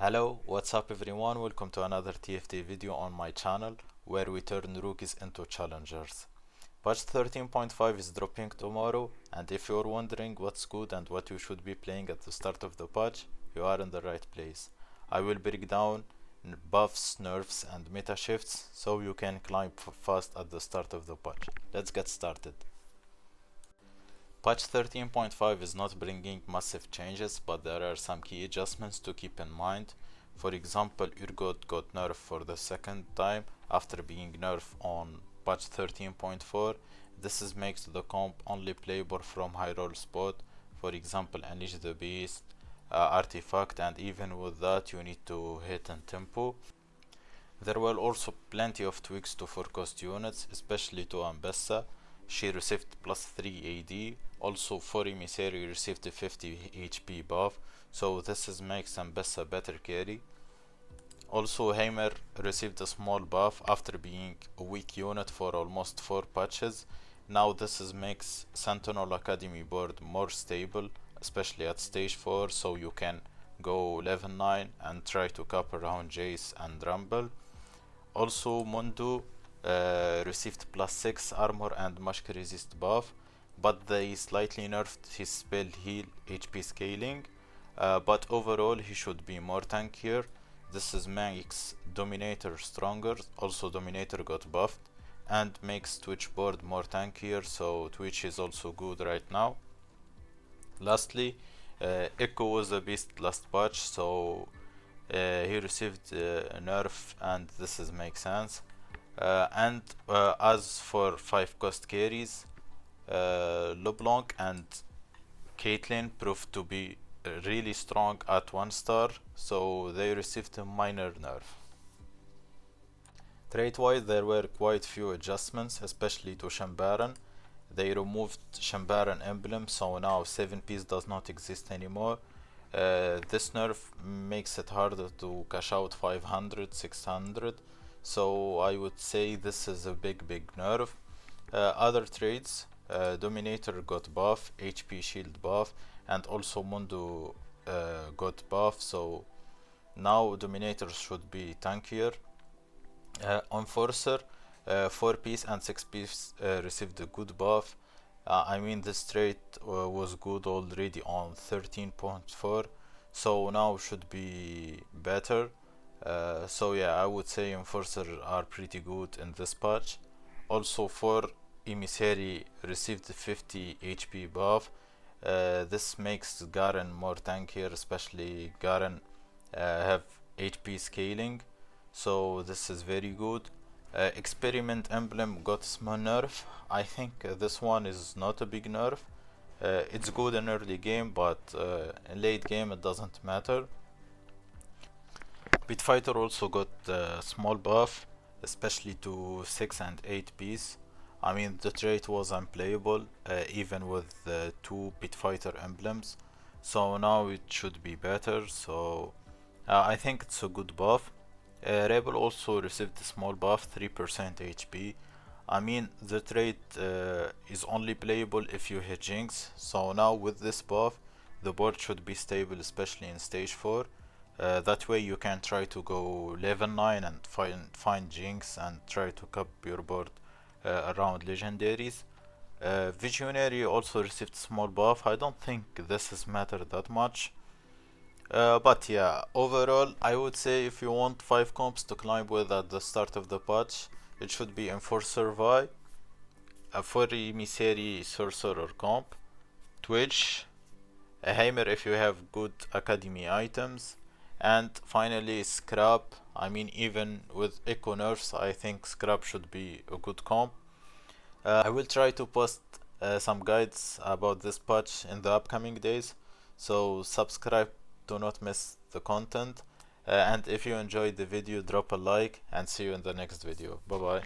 Hello, what's up everyone? Welcome to another TFT video on my channel where we turn rookies into challengers. Patch 13.5 is dropping tomorrow, and if you're wondering what's good and what you should be playing at the start of the patch, you are in the right place. I will break down buffs, nerfs and meta shifts so you can climb fast at the start of the patch. Let's get started. Patch 13.5 is not bringing massive changes, but there are some key adjustments to keep in mind. For example, Urgot got nerfed for the second time after being nerfed on patch 13.4. This makes the comp only playable from high roll spot, for example Unleash the Beast, Artifact, and even with that you need to hit in tempo. There were also plenty of tweaks to forecast units, especially to Ambessa. She received plus 3 AD. Also for Emissary received a 50 HP buff, so makes Ambessa better carry. Also Heimer received a small buff after being a weak unit for almost 4 patches. Now makes Sentinel Academy board more stable, especially at stage 4, so you can go level 9 and try to cap around Jace and Rumble. Also Mundu received plus 6 armor and mushk resist buff, but they slightly nerfed his spell heal HP scaling, but overall he should be more tankier. Makes Dominator stronger. Also Dominator got buffed and makes Twitch board more tankier, so Twitch is also good right now. Lastly, Echo was a beast last patch, so he received a nerf, and makes sense. As for 5 cost carries, LeBlanc and Caitlyn proved to be really strong at 1 star, so they received a minor nerf. Trait-wise, there were quite few adjustments, especially to Shambaran. They removed Shambaran emblem, so now 7-piece does not exist anymore. This nerf makes it harder to cash out 500, 600, so I would say this is a big nerf. Other traits, Dominator got buff, HP shield buff, and also Mundo got buff, so now Dominator should be tankier. Enforcer, 4-piece and 6-piece received a good buff. I mean this trait was good already on 13.4, so now should be better. So yeah, I would say Enforcer are pretty good in this patch. Also for Emissary received 50 HP buff. This makes Garen more tankier, especially Garen have HP scaling, so this is very good. Experiment emblem got small nerf. I think this one is not a big nerf. It's good in early game, but in late game it doesn't matter. Pitfighter also got a small buff, especially to 6 and 8 piece. I mean the trait was unplayable even with the 2 Pitfighter emblems, so now it should be better, so I think it's a good buff. Rebel also received a small buff, 3% HP. I mean the trait is only playable if you hit Jinx, so now with this buff the board should be stable, especially in stage 4. That way you can try to go level 9 and find Jinx and try to cap your board around legendaries. Visionary also received small buff. I don't think this matter that much. But yeah, overall I would say if you want 5 comps to climb with at the start of the patch, it should be Enforcer Vi, for Emissary Sorcerer comp, Twitch, a Heimer if you have good academy items, and finally Scrap. I mean even with Echo nerfs I think Scrap should be a good comp. I will try to post some guides about this patch in the upcoming days, so subscribe to not miss the content, and if you enjoyed the video drop a like, and see you in the next video. Bye bye.